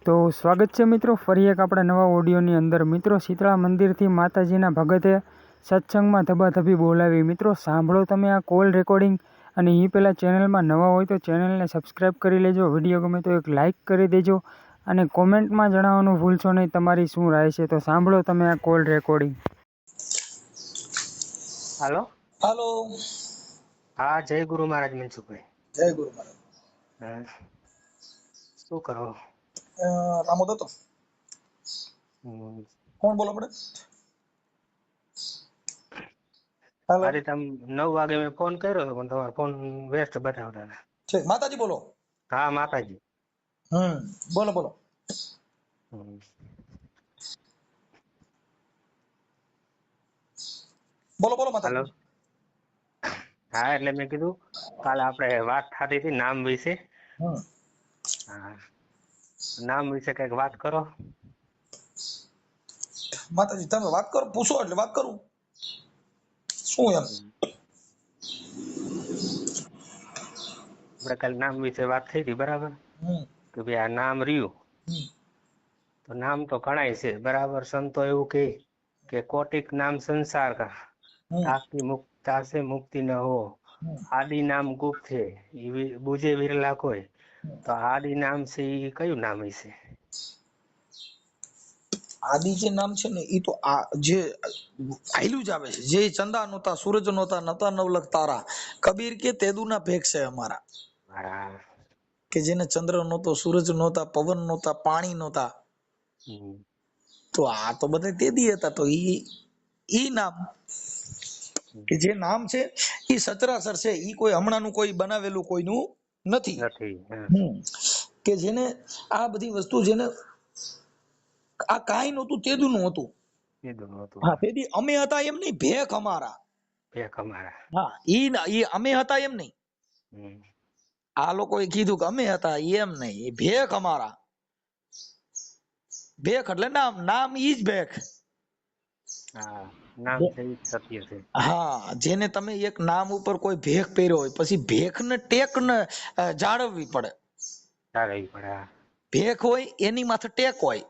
તો સ્વાગત છે મિત્રો ફરી એક આપણા નવા ઓડિયોની અંદર. મિત્રો, શીતળા મંદિરથી માતાજીના ભગતે સત્સંગમાં ધબાધબી બોલાવી. મિત્રો સાંભળો તમે આ કોલ રેકોર્ડિંગ. અને એ પહેલાં ચેનલમાં નવા હોય તો ચેનલને સબસ્ક્રાઈબ કરી લેજો. વિડીયો ગમે તો એક લાઇક કરી દેજો અને કોમેન્ટમાં જણાવવાનું ભૂલશો નહીં તમારી શું રાય છે. તો સાંભળો તમે આ કોલ રેકોર્ડિંગ. હાલો. હાલો. હા, જય ગુરુ મહારાજ મનસુખભાઈ. જય ગુરુ મહારાજ. શું કરો? રામો દત્તો. કોણ બોલો આપણે? હાલો. આજે તમે 9 વાગે મેં ફોન કર્યો હતો પણ તમારો ફોન વેસ્ટ બતાવતા હતા. છે માતાજી બોલો. હા, માતાજી. બોલો બોલો. બોલો બોલો હાલો. માતાજી. હા, એટલે મેં કીધું કાલે આપણે વાત થતી હતી નામ વિશે. હા, નામ વિશે કઈક વાત કરો. માતાજી તમે વાત કરો, પૂછો એટલે વાત કરું. શું એમ? આપણે કાલે નામ વિશે વાત થઈ હતી બરાબર, કે ભાઈ આ નામ રહ્યું તો નામ તો ઘણાય છે બરાબર. સંતો એવું કે કોટિક નામ સંસાર કા તાકી મુક્તા से मुक्ति न हो, આદિ નામ ગુપ્ત છે બુજે વિરલા કોઈ. તો આદિ નામ છે એ કયું નામ છે? આદિ જે નામ છે ને એ તો આ જે આયલું જ આવે છે. જે ચંદા નહોતા, સૂરજ નહોતા, નતા નવલખ તારા, કબીર કે તેદુના ભેગ છે અમારા. કે જેને ચંદ્ર નહોતો, સૂરજ નહોતા, પવન નહોતા, પાણી નહોતા, તો આ તો બધા તેદી હતા. તો ઈ નામ કે જે નામ છે એ સચરાચર છે. ઈ કોઈ હમણાંનું કોઈ બનાવેલું કોઈનું નથી. કે જેને આ બધી વસ્તુ, જેને આ કાંઈ નહોતું તેદુનું હતું. હા, તેદી અમે હતા એમ નહીં, ભેખ અમારા. ભેખ અમારા. હા, ઈ અમે હતા એમ નહીં. આ લોકોએ કીધું કે અમે હતા એમ નહીં, ભેખ અમારા. ભેખ એટલે નામ, નામ ઈ જ ભેખ. હા, નામ છે ઈ સત્ય છે. હા, જેને તમે એક નામ ઉપર કોઈ ભેખ પહેર્યો હોય, પછી ભેખ ને ટેક ને જાળવવી પડે. જાળવવી પડે. ભેખ હોય એની માથે ટેક હોય.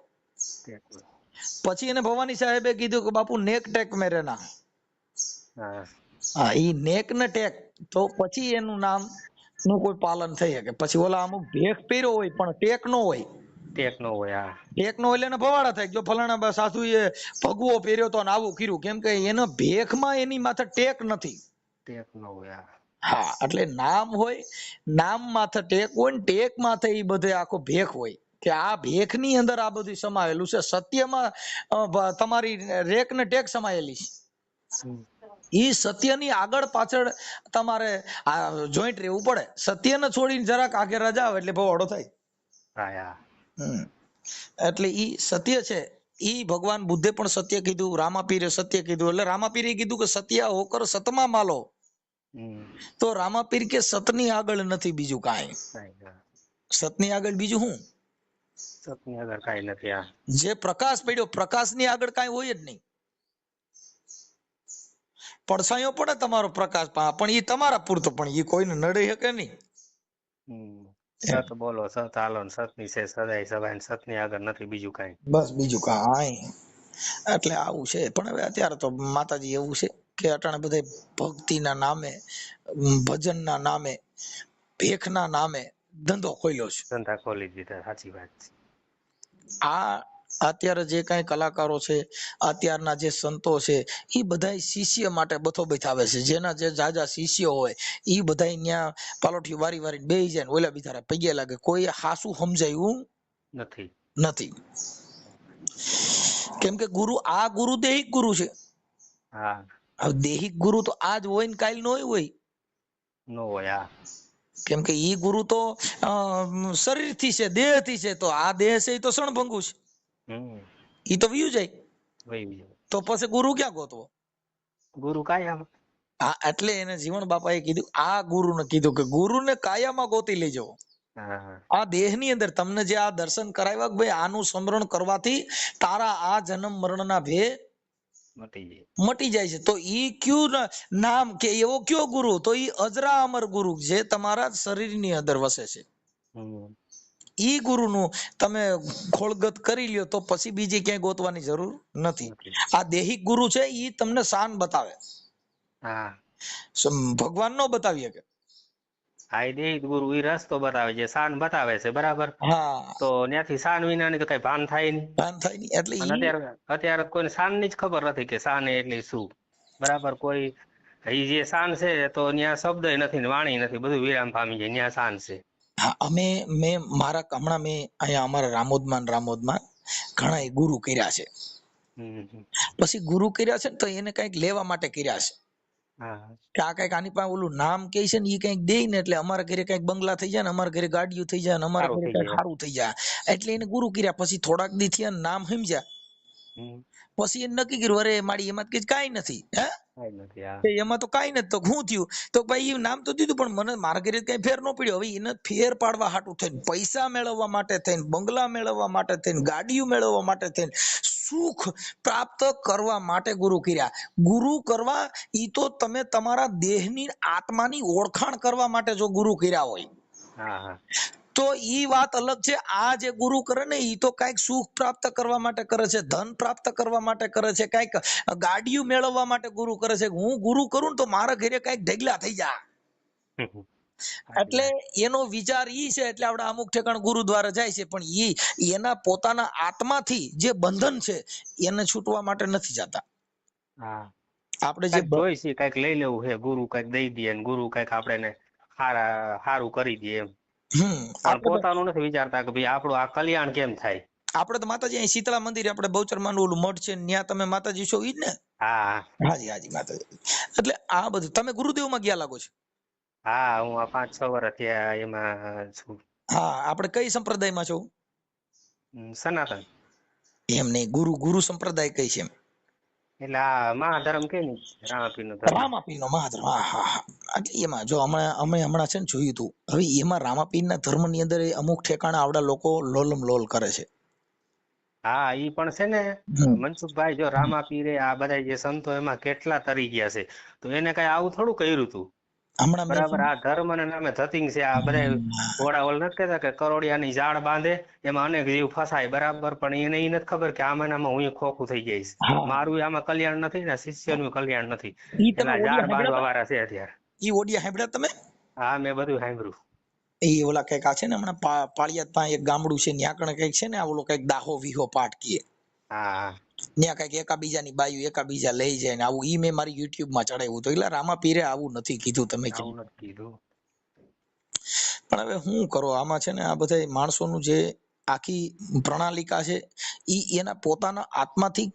પછી એને ભવાની સાહેબે કીધું કે બાપુ નેક ટેક મેરે ના. હા, ઈ નેક ને ટેક, તો પછી એનું નામ નું કોઈ પાલન થઈ શકે. પછી ઓલા અમુક ભેખ પહેર્યો હોય પણ ટેક નો હોય. ટેક નો હોય. ટેક નો એટલે એને ભવાડા થાય. જો ફલાણા સાધુએ ભગવો પહેર્યો તો આવું કર્યું, કેમ કે એના ભેખમાં એની માથે ટેક નથી. ટેક નો હોય. હા, એટલે નામ હોય, નામ માથે ટેક હોય ને ટેક માથે ઈ બધે આખો ભેખ હોય. કે આ ભેખ ની અંદર આ બધું સમાયેલું છે. સત્યમાં તમારી રેક ને ટેક સમાયેલી છે. ઈ સત્યની આગળ પાછળ તમારે જોઈન્ટ રહેવું પડે. સત્યને છોડીને જરાક આગળ જાવ એટલે ભવાડો થાય. એટલે ઈ સત્ય છે. ઈ ભગવાન બુદ્ધે પણ સત્ય કીધું, રામાપીરે સત્ય કીધું. એટલે રામાપીરે કીધું કે સત્ય હોકર સતમાં માલો. તો રામાપીર કે સતની આગળ નથી બીજું કાંઈ. સતની આગળ બીજું શું? સતની આગળ કાંઈ નથી. જે પ્રકાશ પડ્યો, પ્રકાશની આગળ કાંઈ હોય જ નહીં. પડછાયો પડે તમારો પ્રકાશ, પણ એ તમારા પૂરતો, પણ એ કોઈને નડે શકે નહીં. સત બોલો, સત હાલો, સતની છે સદાય સભાય, સતની આગળ નથી બીજું કાંઈ. બસ બીજું કાંઈ. એટલે આવું છે. પણ હવે અત્યારે તો માતાજી એવું છે કે અટાણે બધા ભક્તિના નામે, ભજનના નામે, ભેખના નામે ધંધો ખોલ્યો છે. ધંધા ખોલી દીધા. સાચી વાત છે. આ અત્યારે જે કાંઈ કલાકારો છે, અત્યારના જે સંતો છે, એ બધા શિષ્ય માટે બથોબથ આવે છે. જેના જે જાજા શિષ્ય હોય એ બધા ત્યાં પાલોઠી વારી વારી બેહી જાય ને ઓલા બિચારા પગે લાગે. કોઈ હાસું સમજાયું નથી. કેમ કે આ ગુરુ દેહિક ગુરુ છે. દેહિક ગુરુ તો આજ હોય ને કાલ નો હોય. કેમ કે ઈ ગુરુ તો શરીર થી છે, દેહ થી છે. તો આ દેહ છે એ તો ક્ષણભંગુ છે. ઈ તો વયું જાય. તો પછી ગુરુ ક્યાં ગોતવો? ગુરુ કાયમ. હા, એટલે એને જીવણ બાપાએ કીધું, આ ગુરુને કીધું કે ગુરુને કાયામાં ગોતી લેજો. આ દેહ ની અંદર તમને જે આ દર્શન કરાવ્યા કે ભાઈ આનું સ્મરણ કરવાથી તારા આ જન્મ મરણના ભે મટી જાય છે. તો ઈ ક્યું નામ કે એવો કયો ગુરુ? તો ઈ અજરા અમર ગુરુ જે તમારા શરીરની અંદર વસે છે. ઈ ગુરુનું તમે ખોળગત કરી લ્યો તો પછી બીજી ક્યાંય ગોતવાની જરૂર નથી. આ દેહિક ગુરુ છે ઈ તમને શાન બતાવે, હા ભગવાન નો બતાવી શકે. હા એ દેહિક ગુરુ ઈ રસ્તો બતાવે છે, શાન બતાવે છે બરાબર. હા તો ત્યાંથી શાન વિનાની તો કઈ ભાન થાય નહીં. ભાન થાય નહીં. એટલે અને ઈ અત્યારે કોઈને શાન ની જ ખબર નથી કે શાન એટલે શું, બરાબર. કોઈ ઈ જે શાન છે તો ત્યાં શબ્દ નથી ને વાણી નથી, બધું વિરામ પામી જાય, ત્યાં શાન છે. હા, મેં હમણાં મેં અહીંયા અમારા રામોદમાં ઘણા ગુરુ કર્યા છે. હમ. પછી ગુરુ કર્યા છે ને તો એને કઈક લેવા માટે કર્યા છે હા કે આ કઈક આની પાસે ઓલું નામ કે છે ને એ કઈક દે ને એટલે અમારા ઘરે કઈક બંગલા થઈ જાય ને, અમારા ઘરે ગાડીઓ થઈ જાય ને, અમારા સારું ઘરે થઈ કઈક જાય. સારું થઈ જાય. એટલે એને ગુરુ કર્યા. પછી થોડાક દી થયા નામ સમજ્યા, હમ. પછી એને નક્કી કર્યું અરે મારી એમાં કઈ કાંઈ નથી. હે કાંઈ નથી. હા એમાં તો કાંઈ નથી. તો શું થયું? તો ભાઈ એ નામ તો દીધું પણ મને મારા ઘરે કઈ ફેર ન પડ્યો. હવે એને ફેર પાડવા હાટું થઈને, પૈસા મેળવવા માટે થઈને, બંગલા મેળવવા માટે થઈને, ગાડીઓ મેળવવા માટે થઈને, સુખ પ્રાપ્ત કરવા માટે ગુરુ કર્યા. ગુરુ કરવા ઈ તો તમે તમારા દેહની આત્માની ઓળખાણ કરવા માટે જો ગુરુ કર્યા હોય હા હા તો ઈ વાત અલગ છે. આ જે ગુરુ કરે ને ઈ તો કઈક સુખ પ્રાપ્ત કરવા માટે કરે છે, ધન પ્રાપ્ત કરવા માટે કરે છે, કઈક ગાડીઓ મેળવવા માટે ગુરુ કરે છે. હું ગુરુ કરું ને તો મારા ઘરે કઈક ઢગલા થઈ જાય. એટલે એનો વિચાર ઈ છે. એટલે આપણે અમુક ઠેકાણ ગુરુ દ્વારા જાય છે, પણ ઈ એના પોતાના આત્માથી જે બંધન છે એને છૂટવા માટે નથી જતા. હા આપણે જે કઈક જોઈ છે, કઈક લઈ લેવું છે, ગુરુ કઈક દઈ દે ને ગુરુ કઈક આપણે સારું કરી દે એમ, પણ આપણે તો પોતાનું નથી વિચારતા કે ભાઈ આપણું આ કલ્યાણ કેમ થાય. માતાજી અહીં શીતળા મંદિરે આપણે બહુચરમાનું ઓલું મઠ છે ત્યાં તમે માતાજી છો ઈ જ ને? હા હાજી માતાજી. એટલે આ બધું તમે ગુરુદેવમાં ગયા લાગો છો. હા હું આ 5-6 વર્ષ થયા એમાં છું. હા, આપણે કઈ સંપ્રદાયમાં છો? સનાતન. એમ નહીં, ગુરુ સંપ્રદાય કઈ છે એમ? એટલે આ મહાધર્મ કે ને, રામાપીર નો ધર્મ. રામાપીરનો મહાધર્મ. હા. એટલે એમાં જો હમણાં છે ને જોયું હતું. હવે એમાં રામાપીરના ધર્મની અંદર અમુક ઠેકાણા આવડા લોકો લોલમ લોલ કરે છે. હા ઈ પણ છે ને મનસુખભાઈ, જો રામાપીરે આ બધા જે સંતો એમાં કેટલા તરી ગયા છે, તો એને કઈ આવું થોડું કર્યું હતું. હમણાં મેં બરાબર. આ ધર્મ ના નામે ધતિંગ છે. આ બધા ઘોડા ઓલ નથી કહેતા કે કરોડિયાની જાળ બાંધે એમાં અનેક જીવ ફસાય, બરાબર. પણ એને ઈ નથી ખબર કે આમાં હું ખોખું થઈ જઈશ, હા મારું આમાં કલ્યાણ નથી ને શિષ્યનું કલ્યાણ નથી. ઈ તમે એટલે જાળ ઓડિયા બાંધવા સાંભળ્યા વાળા છે અત્યારે. હતા? ઈ ઓડિયા સાંભળ્યા તમે? હા મેં બધું સાંભળ્યું. એ ઓલા કઈક આ છે ને હમણાં પાળિયાદ પાસે એક ગામડું છે, ત્યાં કણે કઈક છે ને આ ઓલો કઈક દાહો વિહો પાઠ કીએ. હા ત્યાં કઈક એકાબીજાની બાયું એકાબીજા લઈ જાય ને આવું. ઈ મેં મારી યુટ્યુબમાં ચડાવ્યું હતું. એટલે રામાપીરે આવું નથી કીધું તમે કેમ. આવું નથી કીધું. પણ હવે શું કરો, આમાં છે ને આ બધા માણસોનું જે આખી પ્રણાલિકા છે ઈ એના પોતાના આત્માથી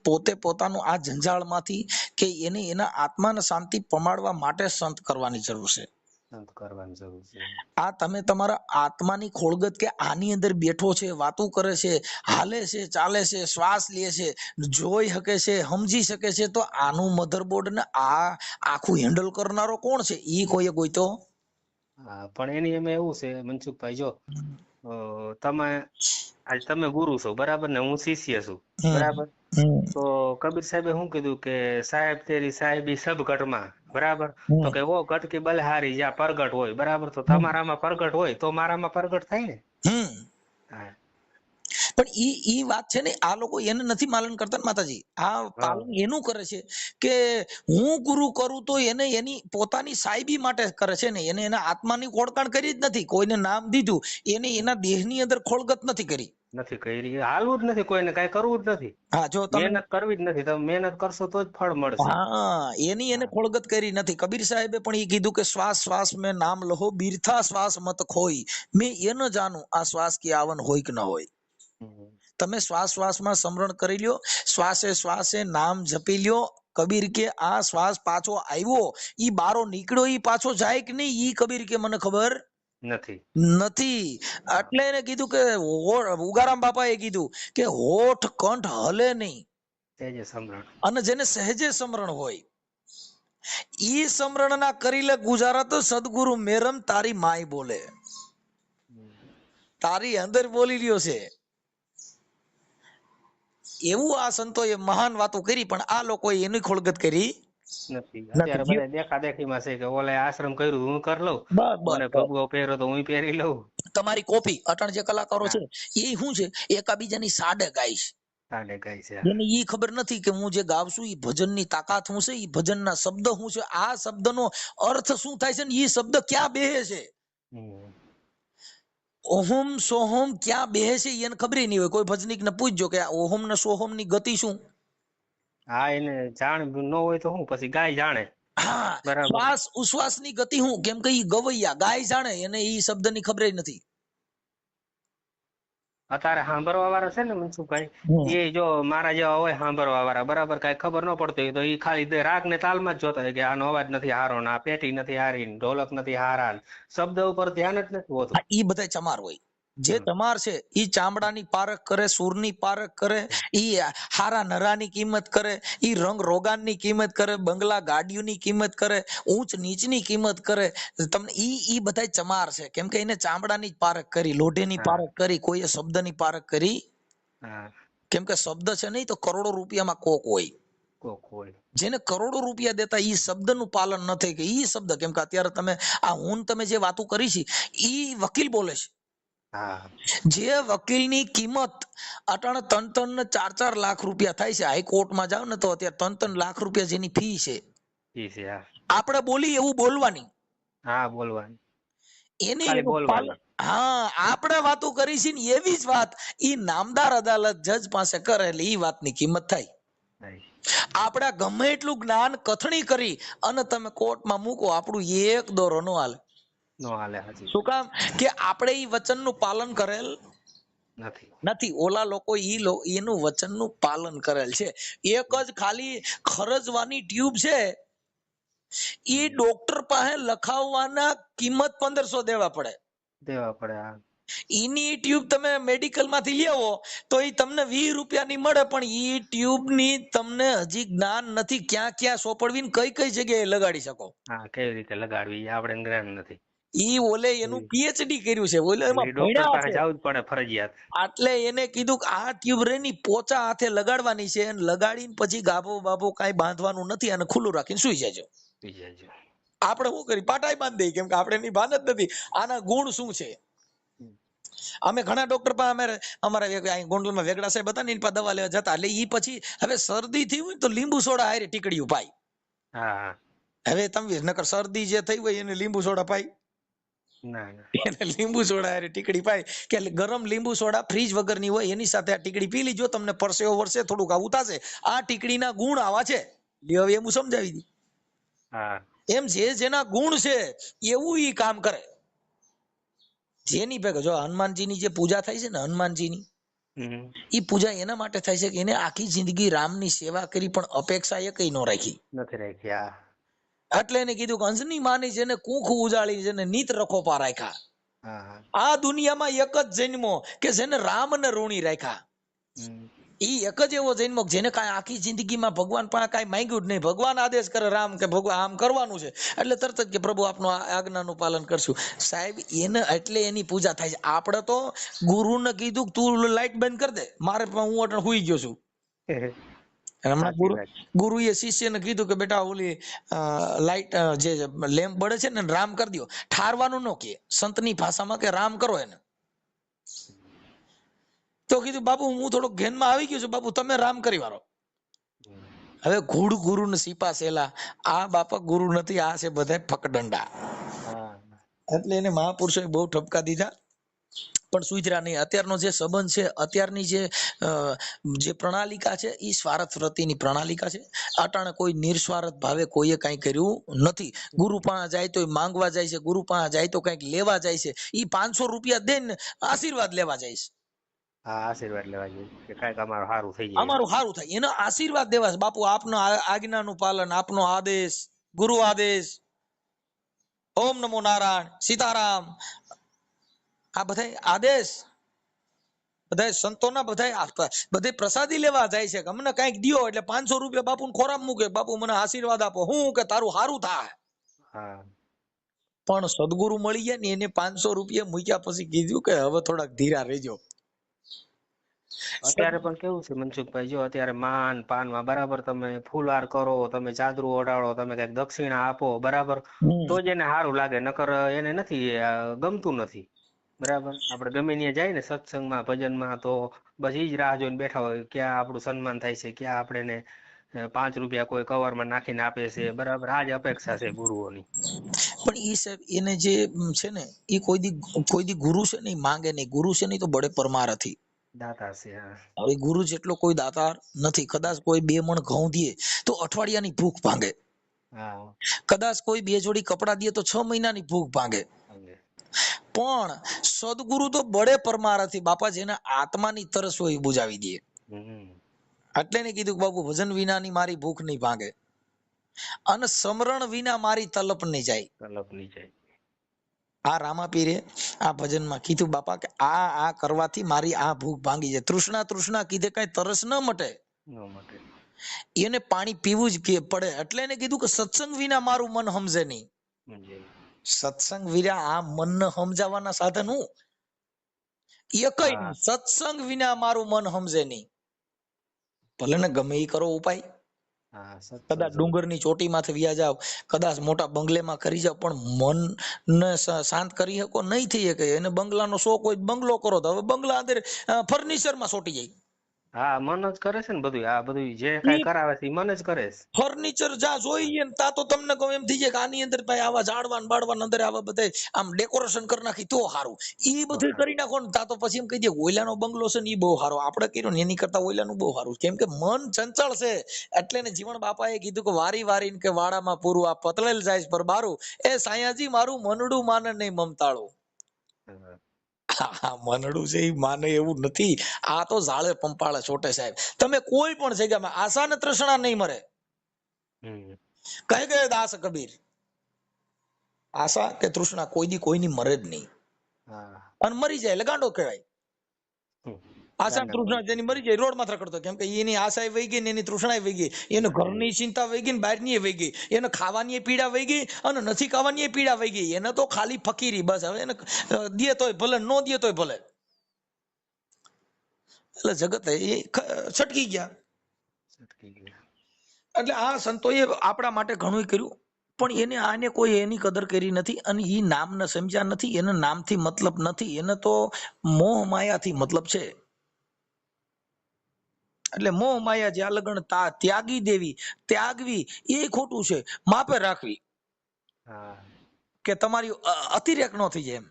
પોતાનું આ જંજાળમાંથી કે એને એના આત્માને શાંતિ પમાડવા માટે સંત કરવાની જરૂર છે. સંત કરવાની જરૂર છે. આ તમે તમારા આત્માની ખોળગત કે આની અંદર બેઠો છે, વાતો કરે છે, હાલે છે, ચાલે છે, શ્વાસ લે છે, જોઈ શકે છે, સમજી શકે છે, તો આનું મધરબોર્ડ ને આ આખું હેન્ડલ કરનારો કોણ છે? ઈ કોઈએ ગોઈતો. હા પણ એની એમાં એવું છે મનસુખભાઈ, જો તમે ગુરુ છો, બરાબર ને હું શિષ્ય છું, બરાબર. તો કબીર સાહેબે શું કીધું કે સાહેબ તેરી સાહેબી સબ ઘટમાં, બરાબર. તો કે વો ઘટ કે બલહારી જ્યાં પ્રગટ હોય, બરાબર. તો તમારામાં પ્રગટ હોય તો મારામાં પ્રગટ થાય ને. હા પણ ઈ વાત છે ને, આ લોકો એને નથી પાલન કરતા માતાજી. આ પાલન એનું કરે છે કે હું ગુરુ કરું તો એને એની પોતાની સાહેબી માટે કરે છે ને. એને એના આત્માની ઓળખાણ કરી જ નથી. કોઈને નામ દીધું, એને એના દેહની અંદર ખોળગત નથી કરી. નથી કરી, હાલવું જ નથી, કોઈને કઈ કરવું જ નથી, હા, જો તમે મહેનત કરવી જ નથી. તમે મહેનત કરશો તો જ ફળ મળશે. એને ખોળગત કરી નથી. કબીર સાહેબે પણ એ કીધું કે શ્વાસ શ્વાસ મેં નામ લહો, બીરથા શ્વાસ મત ખોઈ, મેં એ ન જાણું આ શ્વાસ की આવન હોય કે ન હોય. તમે શ્વાસ શ્વાસમાં સમરણ કરી લ્યો, શ્વાસે શ્વાસે નામ જપી લ્યો. કબીર કે આ શ્વાસ પાછો આવ્યો, ઈ બારો નીકળ્યો, ઈ પાછો જાય કે નહીં, ઈ કબીર કે મને ખબર નથી. એટલે એને કીધું કે ઉગારામ બાપાએ કીધું કે હોઠ કંઠ હલે નહીં, સહેજે સમરણ. અને જેને સહેજે સમરણ હોય ઈ સમરણ ના કરી લે ગુજારા, તો સદગુરુ મેરમ તારી માય બોલે. તારી અંદર બોલી રહ્યો છે એવું આ સંતોએ મહાન વાતો કરી, પણ આ લોકોએ એની ખોળગત કરી નથી. નથી અત્યારે બધા દેખાદેખીમાં છે કે ઓલે આશ્રમ કર્યું હું કરી લઉં, બસ બસ મને બસ. ભગવો પહેર્યો તો હું પહેરી લઉં. તમારી કોપી અટણ જે કલાકારો હા, છે એ શું છે, એકાબીજાની સાડે ગાય છે. સાડે ગાય છે. જેને ઈ ખબર નથી કે હું જે ગાવશું ઈ ભજનની તાકાત શું છે, ઈ ભજનના શબ્દ શું છે, આ શબ્દનો અર્થ શું થાય છે ને ઈ શબ્દ ક્યાં બેહે છે. હમ. ઓહમ સોહમ ક્યાં બેહે છે એને ખબર નહીં હોય. કોઈ ભજનીક ને પૂછજો કે આ ઓહમ ને સોહમ ની ગતિ શું. હા, એને જાણ ન હોય તો હું પછી ગાય જાણે. હા, બરાબર. શ્વાસ ઉશ્વાસ ની ગતિ શું, કેમ કે ઈ ગવૈયા ગાય જાણે એને ઈ શબ્દ ની ખબર નથી. અત્યારે સાંભળવા વાળા છે ને મનસુખભાઈ, એ જો મારા જેવા હોય સાંભળવા વાળા, બરાબર, કઈ ખબર ન પડતી હોય તો એ ખાલી રાગ ને તાલમાં જ જોતા હોય કે આનો અવાજ નથી હારો, ને આ પેટી નથી હારી, ને ઢોલક નથી હારા, ને શબ્દ ઉપર ધ્યાન જ નથી હોતું. હા, ઈ બધા ચમાર હોય. જે હમ. ચમાર છે ઈ ચામડાની પારખ કરે, સૂરની પારખ કરે, ઈ હારા નરાની કિંમત કરે, ઈ રંગ રોગાનની કિંમત કરે, બંગલા ગાડીઓની કિંમત કરે, ઊંચ નીચની કિંમત કરે. તમને ઈ બધા ચમાર છે, કેમ કે એને ચામડાની જ પારખ કરી, લોઢેની હા, પારખ કરી, કોઈએ શબ્દની પારખ કરી. હા, કેમ કે શબ્દ છે નહીં તો કરોડો રૂપિયામાં કોક હોય. કોક હોય. જેને કરોડો રૂપિયા દેતા ઈ શબ્દનું પાલન ન થઈ કે ઈ શબ્દ, કેમ કે અત્યારે તમે આ હું તમે જે વાતો કરી છે ઈ વકીલ બોલે છે. હા, જે વકીલની કિંમત અટાણે 3-3 ને 4-4 લાખ રૂપિયા થાય છે. હાઈકોર્ટમાં જાવ ને તો અત્યારે 3-3 લાખ રૂપિયા જેની ફી છે. ઈ છે. હા, આપણે બોલી એવું બોલવાની, હા, બોલવાનું, એને ખાલી એનું પાલન. બોલવાનું. હા, આપણે વાતો કરી છે ને એવી જ વાત ઈ નામદાર અદાલત જજ પાસે કરે એટલે ઈ વાતની કિંમત થાય. નહીં. આપણે ગમે એટલું જ્ઞાન કથણી કરી અને તમે કોર્ટમાં મૂકો, આપણું એક દોરો નો હાલે. નો હાલે. હાજી શું કામ કે આપણે ઈ વચનનું પાલન કરેલ નથી. નથી. ઓલા લોકો એનું વચનનું પાલન કરેલ છે. એક જ ખાલી ખરજવાની ટ્યુબ છે, એ ડોક્ટર પાસે લખાવવાના કિંમત 1500 દેવા પડે. દેવા પડે. હા, એની ટ્યુબ તમે મેડિકલ માંથી લેવો તો એ તમને 20 રૂપિયાની મળે, પણ એ ટ્યુબ ની તમને હજી જ્ઞાન નથી ક્યાં ક્યાં સોપડવી ને કઈ કઈ જગ્યાએ લગાડી શકો. હા, કેવી રીતે લગાડવી એ આપણે જ્ઞાન નથી. ઈ ઓલે એનું પીએચડી કર્યું છે, ઓલે એટલે એમાં એ ડોક્ટર ભણ્યા પાસે છે. જવું જ પડે ફરજિયાત. એટલે એને કીધું કે આ ટ્યુબ રેની પોચા હાથે લગાડવાની છે, અને લગાડીને પછી ગાભો બાભો કાંઈ બાંધવાનું નથી, અને ખુલ્લું રાખીને સુઈ જજો. બીજા જો. આપણે શું કરી પાટાઈ બાંધી દઈએ, કેમ કે આપણે એની ભાન જ નથી આના ગુણ શું છે. અમે ઘણા ડોક્ટર પાસે અમારા ગોંડલમાં વેગડા સાહેબ હતા ને એની પાસે દવા લેવા જતા, એટલે ઈ પછી હવે શરદી થઈ હોય તો લીંબુ સોડા હારે ટીકડીયું પાય. હા, હા. હવે તમે નકર શરદી જે થઈ હોય એને લીંબુ સોડા પાય. ના, ના. એને લીંબુ સોડા હારે ટીકડી પાય કે ગરમ લીંબુ સોડા ફ્રીજ વગરની હોય એની સાથે આ ટીકડી પી લીજો, તમને પરસેવો વરસે, થોડુંક આવું થશે. આ ટીકડીના ગુણ આવા છે. લ્યો હવે એમ સમજાવી દી. હા. એમ જેના ગુણ છે એવું ઈ કામ કરે. જેની ભેગા જો હનુમાનજીની જે પૂજા થાય છે ને, હનુમાનજીની હમ. ઈ પૂજા એના માટે થાય છે કે એને આખી જિંદગી રામની સેવા કરી પણ અપેક્ષા એ કઈ ન રાખી. નથી રાખી. હા. એટલે એને કીધું કે અંજની માની જેને કુંખ ઉજાળી, જેને નીત રખોપા રાખ્યા. હા, હા. આ દુનિયામાં એક જ જન્મો કે જેને રામને ઋણી રાખ્યા. હમ. ઈ એક જ એવો જન્મ જેને કાંઈ આખી જિંદગીમાં ભગવાન પાસે કાંઈ માંગ્યું જ નહીં. ભગવાન આદેશ કરે રામ કે ભગવાન આમ કરવાનું છે એટલે તરત જ કે પ્રભુ આપનું આજ્ઞાનું પાલન કરશું. સાહેબ એને એટલે એની પૂજા થાય છે. આપણે તો ગુરુને કીધું કે તું લાઈટ બંધ કરી દે, મારે હું અટણ હુઈ ગયો છું. હમણાં સાચી વાત. ગુરુએ શિષ્યને કીધું કે બેટા ઓલી લાઈટ જે લેમ્પ બળે છે ને રામ કરી દો. ઠારવાનું ન કે સંતની ભાષામાં કે રામ કરો એને. તો કીધું બાપુ હું થોડોક ઘેનમાં આવી ગયો છું, બાપુ તમે રામ કરી વાળો. હવે ઘૂડ ગુરુ ને સીપા સેલા, આ બાપા ગુરુ નથી, આ છે બધા ફકડંડા. હા. એટલે એને મહાપુરુષોએ બહુ ઠપકા દીધા પણ સુધર્યા નહીં. અત્યારનો જે સંબંધ છે, અત્યારની જે પ્રણાલિકા છે એ સ્વાર્થ વૃત્તિની પ્રણાલિકા છે. અટાણે કોઈ નિસ્વાર્થ ભાવે કોઈએ કાંઈ કર્યું નથી. ગુરુ પાસે જાય તો માંગવા જાય છે, ગુરુ પાસે જાય તો કંઈક લેવા જાય છે. ઈ 500 રૂપિયા દઈને આશીર્વાદ લેવા જાય છે. હા, આશીર્વાદ લેવા જોઈએ કે કાંઈક અમારું સારું થઈ જાય. અમારું સારું થાય એનો આશીર્વાદ દેવા છે. બાપુ આપનો આજ્ઞાનું પાલન, આપનો આદેશ, ગુરુ આદેશ, ઓમ નમો નારાયણ, સીતારામ, આ બધા આદેશ બધા સંતોના બધે પ્રસાદી લેવા જાય છે કે અમને કઈક દિયો, એટલે 500 રૂપિયા બાપુને ખોરાક મૂકે, બાપુ મને આશીર્વાદ આપો, હું કે તારું સારું થાય. હા. પણ સદગુરુ મળી ગયા ને એને 500 રૂપિયા મૂક્યા પછી કીધું કે હવે થોડાક ધીરા રહેજો. અત્યારે પણ કેવું છે મનસુખભાઈ, જો અત્યારે માન પાનમાં બરાબર તમે ફૂલહાર કરો, તમે ચાદરું ઓઢાડો, તમે કઈક દક્ષિણા આપો બરાબર, તો જ એને સારું લાગે, નકર એને નથી ગમતું નથી. બરાબર, આપણે ગમે ત્યાં જાય ને સત્સંગમાં ભજનમાં, તો બસ ઈ જ રાહ જોઈને બેઠા હોય, ક્યાં આપણું સન્માન થાય છે, ક્યાં આપણે ને 5 રૂપિયા કોઈ કવરમાં નાખીને આપે છે. બરાબર, આ જ અપેક્ષા છે ગુરુઓની. પણ ઈ સાહેબ એને જે છે ને એ કોઈ દી ગુરુ છે ને ઈ માંગે નહીં. ગુરુ છે ને ઈ તો બડે પરમારથી. દાતા છે. હા. હવે ગુરુ જેટલો કોઈ દાતાર નથી. કદાચ કોઈ 2 મણ ઘઉં દે તો અઠવાડિયાની ભૂખ ભાંગે. હા. કદાચ કોઈ 2 જોડી કપડા દે તો 6 મહિનાની ભૂખ ભાંગે. સમજે. પણ સદગુરુ તો બડે પરમારથી. બાપા જેને આત્માની તરસ હોય એ બુજાવી દે. હમ. એટલે ને કીધું કે બાપુ ભજન વિનાની મારી ભૂખ નહીં ભાંગે, અને સમરણ વિના મારી તલપ નહીં જાય. તલપ ની જાય. આ રામાપીરે આ ભજનમાં કીધું બાપા કે આ કરવાથી મારી આ ભૂખ ભાંગી જાય. તૃષ્ણા કીધે કઈ તરસ ન મટે, ન માટે. એને પાણી પીવું જ કે પડે. એટલે એને કીધું કે સત્સંગ વિના મારું મન સમજે નહીં. સમજે. સત્સંગ વિના આ મનને સમજાવવાના સાધન હું એકય નહીં. સત્સંગ વિના મારું મન સમજે નહીં. ભલે ને ગમે એ કરો ઉપાય, હા. કદાચ ડુંગરની ચોટીમાંથી વ્યા જાવ, કદાચ મોટા બંગલેમાં કરી જાવ, પણ મનને શાંત કરી શકો નહીં થઈ શકે. એને બંગલાનો શોખ હોય, બંગલો કરો તો હવે બંગલા અંદર ફર્નિચરમાં સોટી જાય. હા, મન જ કરે છે ને બધું. આ બધું જે કઈ કરાવે છે ઈ મન જ કરે છે. ફર્નિચર જ્યાં જોઈએ ને ત્યાં તો તમને કહું એમ થઈ જાય કે આની અંદર ભાઈ આવા ઝાડવાન બાળવાન અંદર આવા બધા આમ ડેકોરેશન કરી નાખી તો સારું. ઈ બધું કરી નાખો ને ત્યાં તો પછી એમ કહી દે ઓઈલાનો બંગલો છે ને ઈ બહુ સારો, આપણે કર્યો ને એની કરતા ઓઈલાનું બહુ સારું. કેમ કે મન ચંચળ છે. એટલે ને જીવન બાપાએ કીધું કે વારી વારીને કે વાડામાં પૂરું આ પતળેલ જાય પર બારું, એ સાયાજી મારું મનડું માને નહીં મમતાળું. મનડું છે એ માને એવું નથી. આ તો ઝાડે પંપાળે છોટે સાહેબ. તમે કોઈ પણ જગ્યામાં આશા ને તૃષ્ણા નહીં મરે. કહે ગયે દાસ કબીર, આશા કે તૃષ્ણા કોઈ દી કોઈની મરે જ નહીં. અને મરી જાય એટલે ગાંડો કહેવાય. આશા તૃષ્ણા જેની મરી જાય રોડ માં રખડતો. કેમ કે એની આશા વહી ગઈ ને એની તૃષ્ણા વહી ગઈ, એને ઘરની ચિંતા વહી ગઈ ને બહારની વહી ગઈ, એને ખાવાની પીડા વહી ગઈ અને નથી ખાવાની પીડા વહી ગઈ. એને તો ખાલી ફકીરી બસ. હવે એને દે તોય ભલે, નો દે તોય ભલે. એટલે જગત એ છટકી ગયા. એટલે આ સંતોએ આપણા માટે ઘણું કર્યું, પણ એને આને કોઈ એની કદર કરી નથી. અને એ નામને સમજ્યા નથી. એને નામથી મતલબ નથી, એને તો મોહ માયાથી મતલબ છે. એટલે મોહ માયા જ્યાં લગણ ત્યાગી દેવી, ત્યાગવી એ ખોટું છે. માપે રાખવી કે તમારી અતિરેક ન થઈ જાય એમ.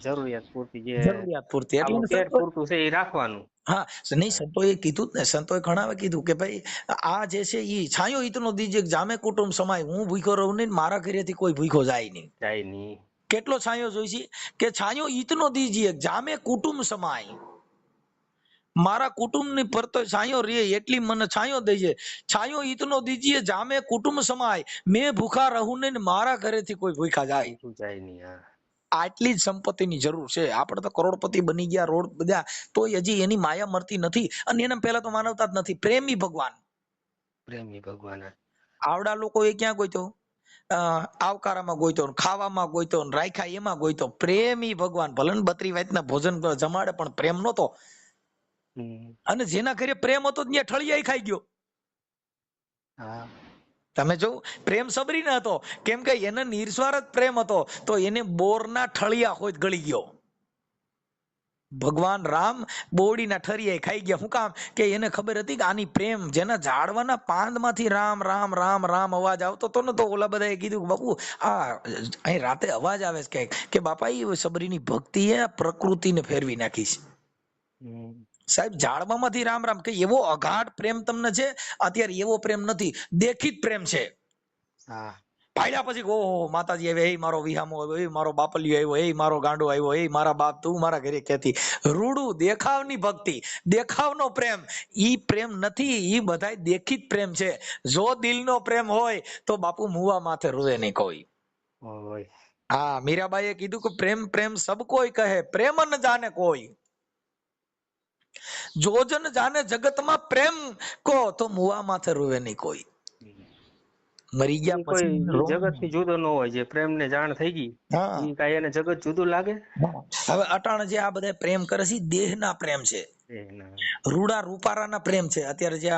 જરૂરિયાત પૂરતી, જે જરૂરિયાત પૂરતી. આપણું એટલે પેટ પૂરતું છે એ રાખવાનું. હા નહીં, સંતોએ કીધું જ ને. સંતોએ ઘણા કીધું કે ભાઈ આ જે છે એ છાંયો ઈતનો દીજે જામે કુટુંબ સમાય. હું ભૂખ્યો રહું નહીં, મારા ઘરેથી કોઈ ભૂખ્યો જાય નહીં. જાય નહીં. કેટલો છાંયો જોઈશે કે છાંયો ઈતનો દીજીએ જામે કુટુંબ સમાય. મારા કુટુંબની પર તો છાંયો રે એટલી મને છાંયો દેજે. છાંયો ઈતનો દીજીએ જામે કુટુંબ સમાય. મેં ભૂખા રહું નહીં, મારા ઘરેથી કોઈ ભૂખા જાય નહીં. આટલી જ સંપત્તિની જરૂર છે. આપણે તો કરોડપતિ બની ગયા, રોડ બધા, તો હજી એની માયા મરતી નથી. અને એના પહેલા તો માનવતા જ નથી. પ્રેમી ભગવાન. આવડા લોકો એ ક્યાં ગોઈતો? આવકારામાં ગોઈતો, ખાવામાં ગોઈતો, રાખ્યા એમાં ગોઈતો. પ્રેમી ભગવાન. ભલે ને 32 વાતના ભોજન જમાડે, પણ પ્રેમ નતો. અને જેના ઘરે પ્રેમ હતો ત્યાં ઠળિયાઈ ખાઈ ગયો. તમે જો પ્રેમ સબરી ન હતો, કેમ કે એને નિર્સ્વાર્થ પ્રેમ હતો, તો એને બોરના ઠળિયા હોય ગળી ગયો. ભગવાન રામ બોડીના ઠળિયા ખાઈ ગયા. શું કામ? કે એને ખબર હતી કે આની પ્રેમ, જેના ઝાડવાના પાંદમાંથી રામ રામ રામ રામ અવાજ આવતો હતો ને, તો ઓલા બધાએ કીધું બાપુ આ અહીં રાતે અવાજ આવે છે કે બાપા એ સબરીની ભક્તિ એ પ્રકૃતિને ફેરવી નાખી છે. સાહેબ ઝાડવામાંથી રામ રામ, કે એવો અગાઢ પ્રેમ તમને છે. અત્યારે એવો પ્રેમ નથી, દેખિત પ્રેમ છે. પાડ્યા પછી ઓહો માતાજી આવે, એ મારો વિહામો આવ્યો, એ મારો બાપલિયો આવ્યો, એ મારો ગાંડો આવ્યો, એ મારા બાપ તું મારા ઘરે કહેતી. રૂડું દેખાવની ભક્તિ, દેખાવનો પ્રેમ, ઈ પ્રેમ નથી. ઈ બધાય દેખિત પ્રેમ છે. જો દિલનો પ્રેમ હોય તો બાપુ મુવા માથે રોવે નહીં કોઈ. હા, મીરાબાઈએ કીધું કે પ્રેમ પ્રેમ સબ કોઈ કહે, પ્રેમ ન જાને કોઈ. જોજન જાને જગતમાં પ્રેમ કો, તો મુવા માથે રોવે નહીં કોઈ. મરી ગયા પછી જગત થી જુદો ન હોય. જે પ્રેમ ને જાણ થઈ ગઈ, કઈ એને જગત જુદું લાગે? હવે અટાણે જે આ બધા પ્રેમ કરે છે દેહના પ્રેમ છે. રૂડા રૂપારાના પ્રેમ છે. અત્યારે જે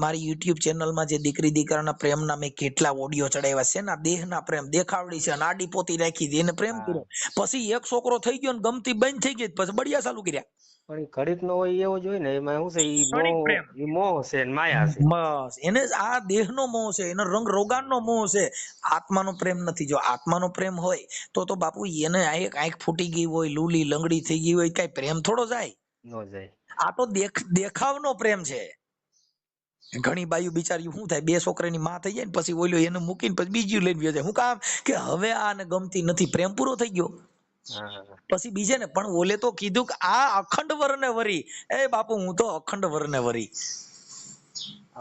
મારી યુટ્યુબ ચેનલમાં જે દીકરી દીકરાના પ્રેમના મેં કેટલા ઓડિયો ચડાવ્યા છે ને, દેહના પ્રેમ દેખાવડી છે અને આડી પોતી રાખી હતી, એને પ્રેમ કર્યો. પછી એક છોકરો થઈ ગયો ને ગમતી બંધ થઈ ગઈ, પછી બળિયા ચાલુ કર્યા. પણ ઈ ઘડીક નો હોય એવો જ હોય ને, એમાં શું છે, ક્ષણિક પ્રેમ. ઈ મોહ છે ને માયા છે. બસ એને આ દેહનો મોહ છે, એનો રંગ રોગાનનો મોહ છે, આત્માનો પ્રેમ નથી. જો આત્માનો પ્રેમ હોય તો બાપુ એને એક આંખ ફૂટી ગઈ હોય, લૂલી લંગડી થઈ ગઈ હોય, કઈ પ્રેમ થોડો જાય? નો જાય. આ તો દેખાવનો પ્રેમ છે. ઘણી બાયું બિચારી શું થાય, બે છોકરાની માં થઈ જાય ને પછી ઓલ્યો એને મૂકીને પછી બીજું લઈને વ્યો જાય. હું કામ કે હવે આને ગમતી નથી, પ્રેમ પૂરો થઈ ગયો. પછી બીજે ને પણ ઓલે તો કીધું કે આ અખંડ વરને વરી. એ બાપુ હું તો અખંડ વરને વરી,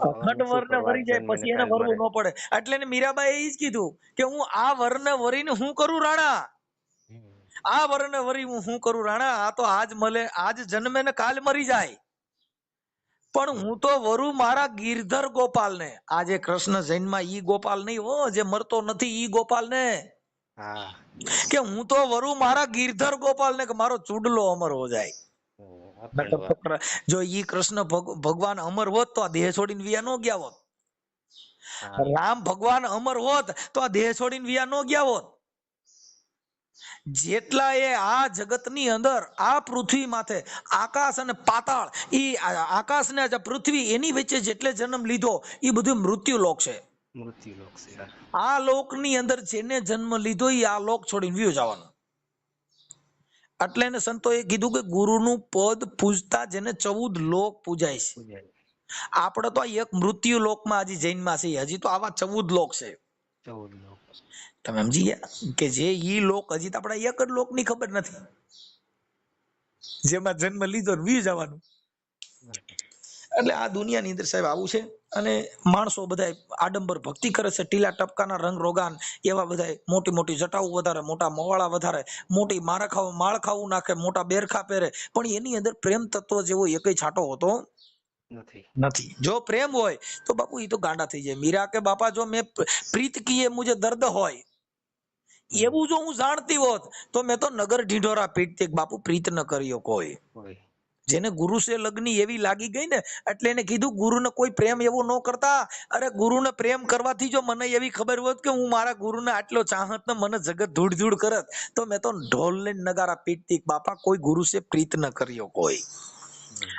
અખંડ વરને વરી જાય પછી એને વરવું ન પડે. એટલે ને મીરાબાઈ એ જ કીધું કે હું આ વરને વરીને હું કરું રાણા, આ વરને વરી હું શું કરું રાણા, આ તો આજ મળે, આજ જન્મે ને કાલ મરી જાય, પણ હું તો વરુ મારા ગિરધર ગોપાલ ને. આ જે કૃષ્ણ જન્મમાં ઈ ગોપાલ નહીં હો, જે મરતો નથી ઈ ગોપાલ ને, કે હું તો વરુ મારા ગિરધર ગોપાલ ને, કે મારો ચૂડલો અમર હો જાય. જો ઈ કૃષ્ણ ભગવાન અમર હોત તો આ દેહ છોડીને વિયા ન ગયા હોત. રામ ભગવાન અમર હોત તો આ દેહ છોડીને વિયા ન ગયા હોત. જેટલા એ આ જગતની અંદર આ પૃથ્વી માથે આકાશ અને પાતાળ, ઈ આકાશ ને પૃથ્વી એની વચ્ચે જેટલે જન્મ લીધો એ બધું મૃત્યુ લોક છે. આ લોકની અંદર જેને જન્મ લીધો એ આ લોક છોડીને વિયો જવાનો. એટલે એને સંતોએ કીધું કે ગુરુનું પદ પૂજતા જેને 14 લોક પૂજાય છે. આપણે તો એક મૃત્યુ લોકમાં હજી જૈનમાં છે, હજી તો આવા 14 લોક છે. 14 લોક. તમે સમજી ગયા કે જે ઈ લોક હજી તો આપણા એક જ લોક ની ખબર નથી, જેમાં જન્મ લીધો વી જવાનું. એટલે આ દુનિયાની અંદર સાહેબ આવું છે. અને માણસો બધા આડંબર ભક્તિ કરે છે, ટીલા ટપકાના રંગ રોગાન એવા બધા, મોટી મોટી જટાઓ વધારે, મોટા મોવાળા વધારે, મોટી માળખાવું નાખે, મોટા બેરખા પહેરે, પણ એની અંદર પ્રેમ તત્વ જેવો એકય છાંટો હોતો નથી. જો પ્રેમ હોય તો બાપુ એ તો ગાંડા થઈ જાય. મીરા કે બાપા જો મેં પ્રીત કીએ મુજે દર્દ હોય, એવું જો હું જાણતી હોત તો મેં તો નગર ઢીંઢોરા પીટતી. બાપુ પ્રીત ન કર્યો કોઈ. જેને ગુરુ સે લગ્ન એવી લાગી ગઈ ને, એટલે એને કીધું ગુરુને કોઈ પ્રેમ એવો ન કરતા. અરે ગુરુને પ્રેમ કરવાથી જો મને એવી ખબર હોત કે હું મારા ગુરુને આટલો ચાહત ને મને જગત ધૂળ ધૂળ કરત, તો મેં તો ઢોલ ને નગારા પીટતી. બાપા કોઈ ગુરુ સે પ્રીત ન કર્યો કોઈ.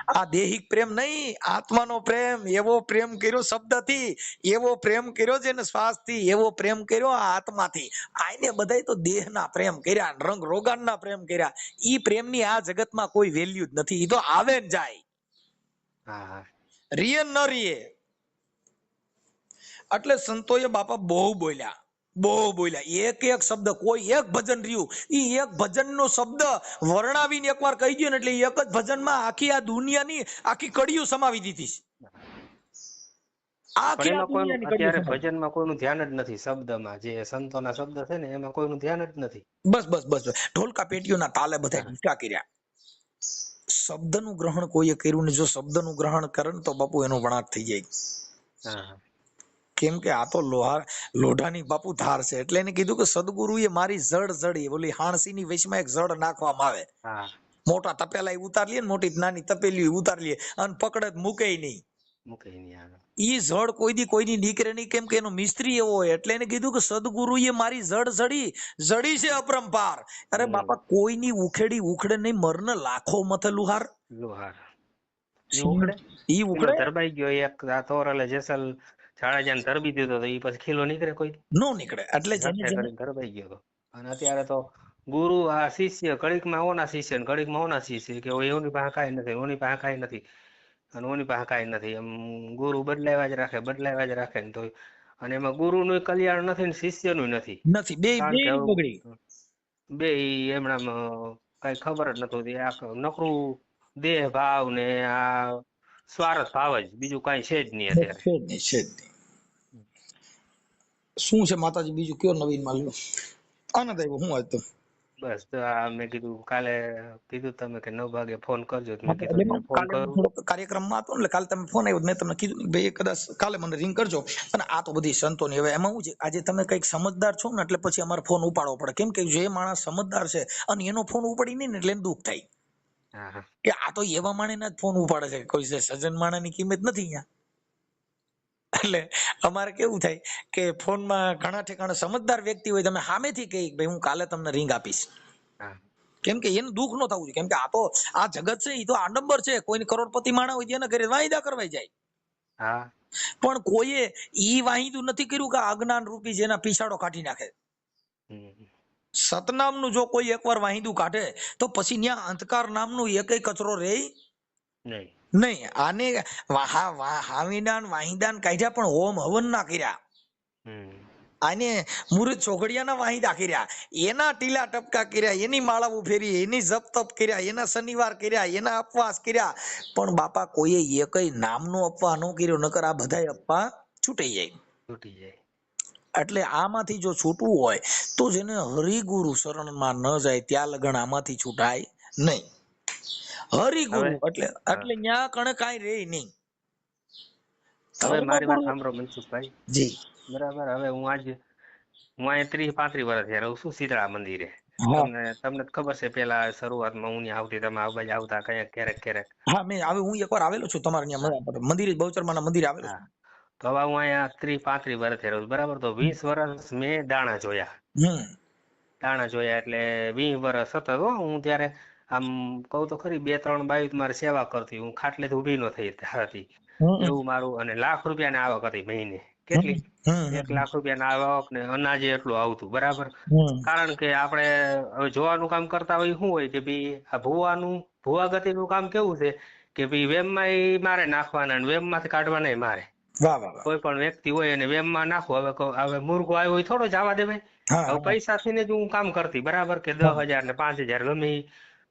આ દેહિક પ્રેમ નહીં, આત્માનો પ્રેમ. એવો પ્રેમ કર્યો શબ્દથી, એવો પ્રેમ કર્યો જેને શ્વાસથી, એવો પ્રેમ કર્યો આ આત્માથી. આને બધાય તો દેહના પ્રેમ કર્યા, રંગ રોગાનના પ્રેમ કર્યા. ઈ પ્રેમની આ જગતમાં કોઈ વેલ્યુ જ નથી. ઈ તો આવે ને જાય, રીએ ન રીએ. એટલે સંતોએ બાપા બહુ બોલ્યા, બહુ બોલ્યા. એક એક શબ્દ, કોઈ એક ભજન રહ્યું, ઈ એક ભજનનો શબ્દ વર્ણાવીને એકવાર કહી ગયો ને એટલે એક જ ભજનમાં આખી આ દુનિયાની આખી કડીઓ સમાવી દીધી છે. અત્યારે ભજનમાં કોઈનું ધ્યાન જ નથી. શબ્દમાં જે સંતોના શબ્દ છે ને એમાં કોઈનું ધ્યાન જ નથી. બસ બસ બસ ઢોલકા પેટીઓના તાલે બધા ઢીકા કર્યા. શબ્દનું ગ્રહણ કોઈએ કર્યું ને, જો શબ્દનું ગ્રહણ કરે ને તો બાપુ એનો વણાટ થઈ જાય. કેમ કે આ તો લોઢાની બાપુ ધાર છે. એટલે એને કીધું કે સદગુરુએ મારી જડ જડી, ઓલી હાણસીની વચમાં એક જડ નાખવામાં આવે. મોટા તપેલા ઉતાર લે ને, મોટી નાની તપેલી ઉતાર લે અને પકડે મૂકે નહીં. ઈ જડ કોઈ દી કોઈની નીકળે નહીં, કેમ કે એનો મિસ્ત્રી એવો હોય. એટલે એને કીધું કે સદગુરુએ મારી જડ જડી, જડી છે અપરંપાર. અરે બાપા કોઈની ઉખેડી ઉખડે નહીં, મરને લાખો મથે લુહાર. ઈ ઉખડે ધરબાઈ ગયો એક તોરલે જેસલ જાડેજાને ધરબી દીધો તો ઈ પછી ખીલો નીકળે કોઈ નો નીકળે. એટલે ધરબાઈ ગયો તો. અને અત્યારે તો ગુરુ આ શિષ્ય ઘડીકમાં ઓના શિષ્ય ને ઘડીકમાં ઓના શિષ્ય, કે એની પાસે કાંઈ નથી, ઓની પાસે કાંઈ નથી અને ઓની પાસે કાંઈ નથી. એમ ગુરુ બદલાવ્યા જ રાખે ને તો. અને એમાં ગુરુનું કલ્યાણ નથી ને શિષ્યનું નથી. બે એમણામ કઈ ખબર જ નથી. આ નકરું દેહ ભાવ ને આ સ્વાર્થ ભાવ જ, બીજું કઈ છે જ નહીં અત્યારે. શું છે માતાજી બીજું કયો નવીન માં લ્યો? આનંદ આવ્યો. હું આજ તો બસ તો આ મેં કીધું કાલે કીધું તમે કે 9 વાગે ફોન કરજો. કાર્યક્રમમાં હતો એટલે કાલે તમે ફોન આવ્યો, મેં તમને કીધું ભાઈ કદાચ કાલે મને રિંગ કરજો. અને આ તો બધી સંતોની. હવે એમાં શું છે, આજે તમે કઈક સમજદાર છો ને એટલે પછી અમારે ફોન ઉપાડવો પડે. કેમ કે જે માણસ સમજદાર છે અને એનો ફોન ઉપાડી નહીં ને એટલે એને દુઃખ થાય. હા હા કે આ તો એવા માણસના જ ફોન ઉપાડે છે, કોઈ સજ્જન માણસની કિંમત નથી અહીંયા. એટલે અમારે કેવું થાય કે ફોનમાં ઘણા ઠેકાણે સમજદાર વ્યક્તિ હોય, તમે સામેથી કહી ભાઈ હું કાલે તમને રિંગ આપીશ, હા કેમ કે એનું દુઃખ ન થવું જોઈએ. કેમ કે આ તો આ જગત છે, એ તો આડંબર છે. કોઈની કરોડપતિ માણસ હોય એને ઘરે વાયદા કરવાઈ જાય, હા પણ કોઈએ ઈ વાહિદું નથી કર્યું કે અજ્ઞાન રૂપી જેના પીછાડો કાઢી નાખે. હમ. સતનામનું જો કોઈ એકવાર વાહિદું કાઢે તો પછી ત્યાં અંધકાર નામનું એકય કચરો રહે નહીં. નહીં. આને હાવિદાન વાહિદાન કાઢ્યા પણ હોમ હવન ના કર્યા, હમ. આને મુરત ચોઘડિયાના વાહિદા કર્યા, એના ટીલા ટપકા કર્યા, એની માળાઓ ફેરી, એની જપ તપ કર્યા, એના શનિવાર કર્યા, એના અપવાસ કર્યા, પણ બાપા કોઈએ એકય નામનો અપવા ન કર્યો, નકર આ બધાય અપવા છૂટી જાય. તૂટી જાય. એટલે આમાંથી જો છૂટવું હોય તો જેને હરિગુરુ શરણમાં ન જાય ત્યાં લગન આમાંથી છૂટાય નહીં. હરિગુરુ હવે એટલે હા, એટલે ન્યા કણે કાંઈ રે નહીં. હવે મારી વાત ધર્મગુરુ સાંભળો મનસુખભાઈ. જી. બરાબર. હવે હું અહીંયા 30-35 વર્ષથી રહું છું શીતળા મંદિરે. હા તમને તમને જ ખબર છે, પેલા શરૂઆતમાં હું ત્યાં આવતી, તમે આ બાજુ આવતા ક્યારેક ક્યારેક. હા, મેં હવે હું એકવાર આવેલો છું તમારે હા ત્યાં મંદિર, બહુચરમાના મંદિરે આવેલો હા. છું. તો હવે હું અહીંયા 30-35 વર્ષથી રહું છું. બરાબર. તો 20 વર્ષ મેં દાણા જોયા. હમ દાણા જોયા એટલે 20 વર્ષ સતત હો. હું ત્યારે આમ કહું તો ખરી, 2-3 બાયું મારી સેવા કરતી, હું ખાટલે ઊભી ન થઈ હતી, હમ એવું મારું. અને લાખ રૂપિયાની આવક હતી મહિને. હમ કેટલી? હમ 1 લાખ રૂપિયાની આવક ને અનાજે એટલું આવતું. બરાબર. હમ કારણ કે આપણે હવે જોવાનું કામ કરતા હોય, શું હોય કે ભાઈ આ ભુવા ગતિનું કામ કેવું છે કે ભાઈ વેમમાં મારે નાખવાના અને વેમમાંથી કાઢવાના મારે. વાહ વાહ વાહ. કોઈ પણ વ્યક્તિ હોય અને વેમમાં નાખો, હવે મૂર્ખો આવ્યો હોય થોડો જવા દેવાય. હા હવે પૈસાથી ને જ હું કામ કરતી. બરાબર. કે 10,000 ને 5,000 ગમે ઈ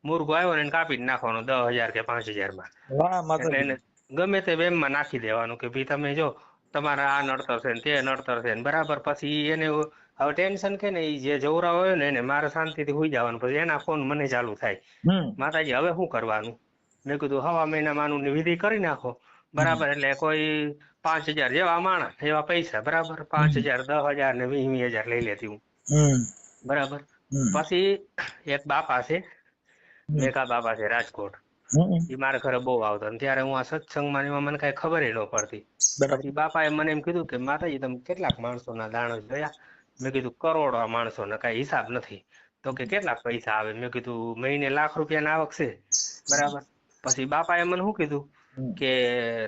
મૂર્ખો આવ્યો ને એને કાપી જ નાખવાનો 10,000 કે 5,000 માં. વાહ એટલે માતાજી. એને ગમે તે વેમમાં નાખી દેવાનું કે ભાઈ તમે જો તમારા આ નડતર છે ને તે નડતર છે ને. બરાબર. પછી એને હવે ટેન્શન કે ને, ઈ જે જવરા હોય ને એને મારે શાંતિથી હુઈ જવાનું, પછી એના ફોન મને ચાલુ થાય, હમ માતાજી હવે શું કરવાનું. મેં કીધું હવા મહિનામાં વિધિ કરી નાખો. બરાબર. એટલે કોઈ 5,000 જેવા માણસ એવા પૈસા. બરાબર. 5,000, 10,000 ને 20,000 લઈ લેતી હું. હમ બરાબર. હમ પછી એક બાપા છે, હમ મેઘા બાપા છે, રાજકોટ. હમ એ મારા ઘરે બહુ આવતા અને ત્યારે હું આ સત્સંગમાં ને એમાં મને કઈ ખબર ન પડતી. બરાબર. પછી બાપાએ મને એમ કીધું કે માતાજી તમે કેટલાક માણસોના દાણા જોયા? મેં કીધું કરોડો માણસોના, કઈ હિસાબ નથી. તો કે કેટલાક પૈસા આવે? મેં કીધું મહિને લાખ રૂપિયાની આવક છે. બરાબર. પછી બાપાએ મને શું કીધું હમ કે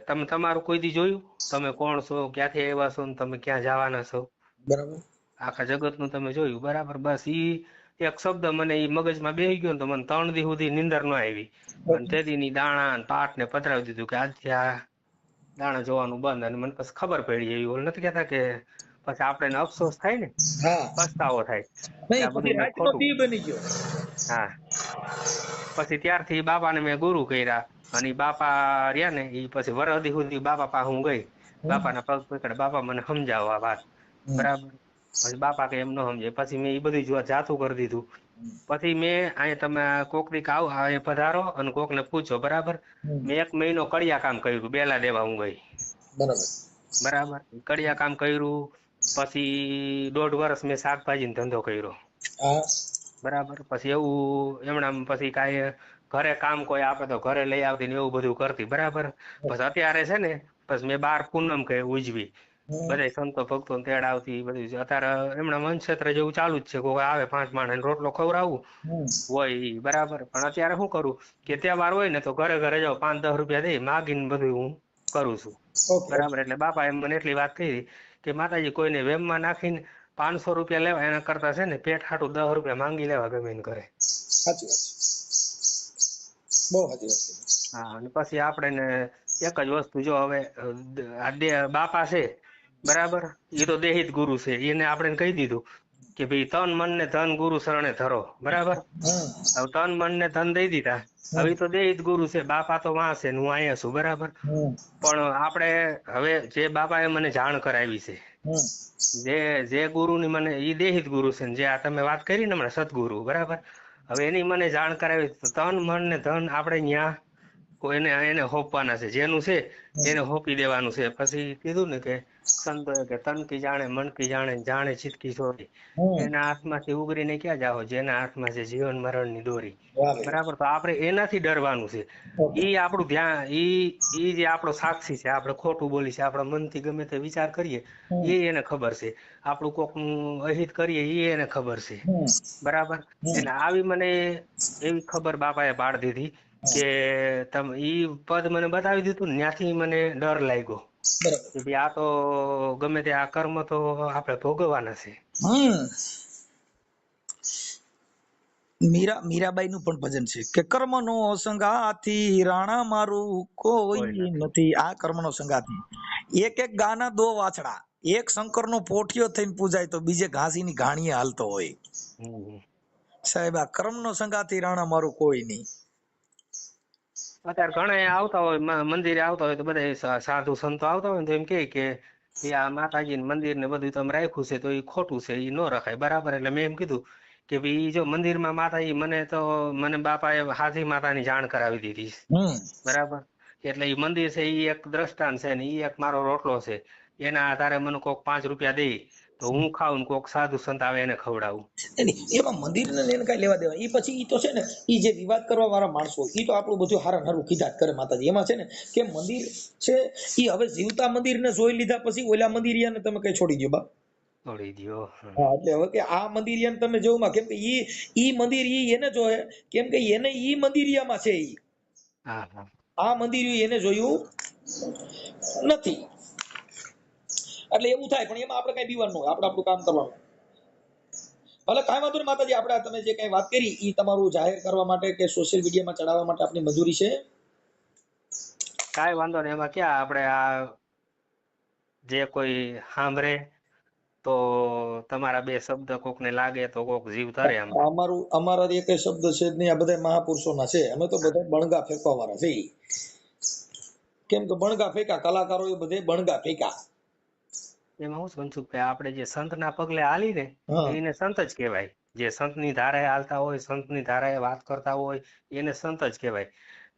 તમે તમારું કોઈ દી જોયું? તમે કોણ છો, ક્યાંથી આવ્યા છો, ને તમે ક્યાં જવાના છો? બરાબર. આખા જગતનું તમે જોયું? બરાબર. બસ ઈ એક શબ્દ મને ઈ મગજમાં બેસી ગયો ને, તો મને 3 દી સુધી નીંદર ન આવી. અને તે દીની દાણા ને પાટ ને પધરાવી દીધું કે આજથી આ દાણા જોવાનું બંધ. અને મને પછી ખબર પડી, એવી ઓલ નથી કહેતા કે પછી આપણે અફસોસ થાય ને, હા. પછતાવો થાય કે નહીં આ પછી બધું મેં રાતનો ખોટું. દી બની ગયો. હા. પછી ત્યારથી બાપાને મેં ગુરુ કર્યા. અને ઈ બાપા રહ્યા ને, ઈ પછી વરદી સુધી બાપા પાસે હું ગઈ, બાપાના પગ પકડે, બાપા મને સમજાવો આ વાત. બરાબર. પછી બાપા કે એમ ન સમજે. પછી મેં એ બધું જાતું કરી દીધું. પછી મેં અહીંયા તમે કોક દીક આવો અહીંયા પધારો અને કોકને પૂછો. બરાબર. મેં 1 મહિનો કડિયા કામ કર્યું, બેલા દેવા હું ગઈ. બરાબર. બરાબર. કડિયા કામ કર્યું. પછી 1.5 વર્ષ મેં શાકભાજીનો ધંધો કર્યો. હા. બરાબર. પછી એવું એમણામ પછી કાંઈ ઘરે કામ કોઈ આપે તો ઘરે લઈ આવતી ને એવું બધું કરતી. બરાબર. પછી અત્યારે છે ને, પછી મેં 12 પૂનમ કે ઉજવી, બધા સંતો ભક્તો તેડાવતી બધું. અત્યારે એમણા મંચત્ર જેવું ચાલુ જ છે. કોઈ આવે 5 માણસ રોટલો ખવડાવું હોય ઈ. બરાબર. પણ અત્યારે શું કરું કે તહેવાર હોય ને તો ઘરે ઘરે જાઉં, 5-10 રૂપિયા દઈ માગીને બધું હું કરું છું. ઓકે. બરાબર. એટલે બાપા એમ મને એટલી વાત કરી કે માતાજી કોઈને વેમમાં નાખીને 500 રૂપિયા લેવા એના કરતા છે ને પેટ હાટું 10 રૂપિયા માંગી લેવા ગમે એને કરે. સાચી વાત છે. બહુ સાચી વાત છે. હા. અને પછી આપણે ને એક જ વસ્તુ, જો હવે બાપા છે. બરાબર. એ તો દેહિત ગુરુ છે. એને આપણે કહી દીધું કે ભાઈ તન મન ને ધન ગુરુ શરણે ધરો. બરાબર. હવે તન મન ને ધન દઈ દીધા. હવે તો દેહિત ગુરુ છે. બાપા તો વાં છે ને હું અહીંયા છું. બરાબર. પણ આપણે હવે જે બાપાએ મને જાણ કરાવી છે, જે ગુરુની મને, ઈ દેહિત ગુરુ છે ને જે આ તમે વાત કરી ને હમણાં સદગુરુ. બરાબર. હવે એની મને જાણ કરાવી, તન મન ને ધન આપણે ન્યા એને એને હોપવાના છે, જેનું છે એને હોપી દેવાનું છે. પછી કીધું ને કે સંતોએ કે તન કી જાણે મન કી જાણે જાણે ચિત્ત કી ચોરી, એના હાથમાંથી ઉગરીને ક્યાં જાઓ, જેના હાથમાં છે જીવન મરણની દોરી. બરાબર, તો આપણે એનાથી ડરવાનું છે. ઈ આપણું ધ્યાન, ઈ જે આપણો સાક્ષી છે, આપણે ખોટું બોલી છે, આપણા મનથી ગમે તે વિચાર કરીએ એ એને ખબર છે, આપણું કોકનું અહિત કરીએ એ એને ખબર છે. બરાબર, એટલે આવી મને એવી ખબર બાપાએ પાડી દીધી કે તમે ઈ પદ મને બતાવી દીધું ને, ત્યાંથી મને ડર લાગ્યો કે ભાઈ આ તો ગમે તે આ કર્મ તો આપણે ભોગવવાના છે. મીરાબાઈ નું પણ ભજન છે કે કર્મનો સંગાથી રાણા મારું કોઈ નથી. આ કર્મનો સંગાથી. એક એક ગાના દો વાછડા, એક શંકરનો પોઠિયો થઈને પૂજાય તો બીજે ઘાસીની ઘાણીએ હાલતો હોય. સાહેબ આ કર્મનો સંગાથી રાણા મારું કોઈ નહીં. અત્યારે ઘણા આવતા હોય મંદિરે આવતા હોય તો બધા સાધુ સંતો આવતા હોય ને તો એમ કે આ માતાજી મંદિર ને બધું તમે રાખ્યું છે તો એ ખોટું છે, એ ન રખાય. બરાબર, એટલે મેં એમ કીધું કે ભાઈ જો મંદિરમાં માતાજી મને બાપાએ હાથી માતાની જાણ કરાવી દીધી. બરાબર, એટલે એ મંદિર છે એ એક દ્રષ્ટાંત છે ને એ એક મારો રોટલો છે. એના આધારે મને કોક 5 રૂપિયા દે તો હું ખાઉં, કોક સાધુ સંત આવે એને ખવડાવું. એમાં મંદિર ને લઈને કઈ લેવા દેવા. એ પછી ઈ તો છે ને, ઈ જે વિવાદ કરવા વાળા માણસો ઈ તો આપણું બધું હારા હારું કીધા કરે માતાજી. એમાં છે ને કે મંદિર છે ઈ હવે જીવતા મંદિર ને જોઈ લીધા પછી ઓલા મંદિરિયાને તમે કઈ છોડી દો બા, છોડી દો. હા, એટલે હવે કે આ મંદિરિયાને તમે જોમાં, કેમ કે ઈ મંદિર ઈ એને જોહે, કેમ કે એને ઈ મંદિરિયામાં છે ઈ. આ મંદિર એને જોયું નથી. એટલે એવું થાય, પણ એમાં આપણે કઈ બીવાનું હોય, આપણે આપણું કામ કરવાનું. ભલે કાંઈ વાંધો નહીં માતાજી, આપણે તમે જે કઈ વાત કરી ઈ તમારું જાહેર કરવા માટે કે સોશિયલ મીડિયામાં ચડાવવા માટે આપણી મજૂરી છે. કાંઈ વાંધો નહીં, એમાં ક્યાં આપણે આ જે કોઈ સાંભળે તો તમારા 2 શબ્દ કોકને લાગે તો કોક જીવ તરે. અમારા એક શબ્દ છે જ નહીં, આ બધા મહાપુરુષોના છે. અમે તો બધા બણગા ફેંકવા વાળા છે. કેમ કે બણગા ફેંકા કલાકારો એ બધે બણગા ફેંકા. એમાં હું સમજુ કે આપણે જે સંતના પગલે હાલી ને એને સંત જ કહેવાય. જે સંતની ધારાએ હાલતા હોય, સંતની ધારાએ વાત કરતા હોય એને સંત જ કહેવાય.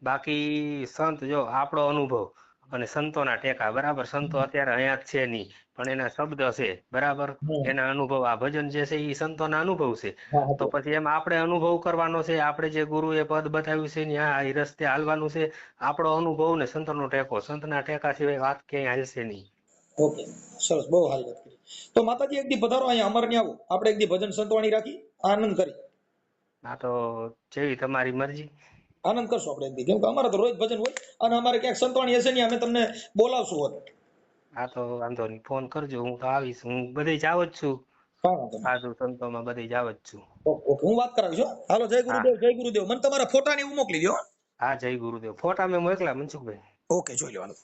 બાકી સંત જો આપણો અનુભવ અને સંતોના ટેકા. બરાબર, સંતો અત્યારે અહીંયા જ છે નહીં પણ એના શબ્દ છે. બરાબર, એના અનુભવ. આ ભજન જે છે એ સંતોના અનુભવ છે. તો પછી એમ આપણે અનુભવ કરવાનો છે. આપણે જે ગુરુએ પદ બતાવ્યું છે ત્યાં એ રસ્તે હાલવાનું છે. આપણો અનુભવ ને સંતનો ટેકો. સંતના ટેકા સિવાય વાત ક્યાંય હાલશે નહીં. ઓકે, સરસ, બહુ સારી વાત કરી. તો માતાજી એક દી પધારો અહીંયા, અમારે ત્યાં આવો, આપણે એક દી ભજન સંતવાણી રાખી આનંદ કરી. આ તો જેવી તમારી મરજી. આનંદ કરશું આપણે એક દી, કેમ કે અમારે તો રોજ ભજન હોય અને અમારે ક્યાંક સંતવાણી હશે ને અમે તમને બોલાવશું હોત. આ તો વાંધો નહીં, ફોન કરજો, હું તો આવીશ. હું બધે જાવ જ છું, સાધુ સંતોમાં બધે જાવ જ છું. ઓકે, હું વાત કરાવીશ. હાલો, જય ગુરુદેવ, જય ગુરુદેવ. મને તમારા ફોટા ને એવું મોકલી દો. હા, જય ગુરુદેવ. ફોટા મેં મોકલા મનસુખભાઈ. ઓકે, જોઈ લેવાનું.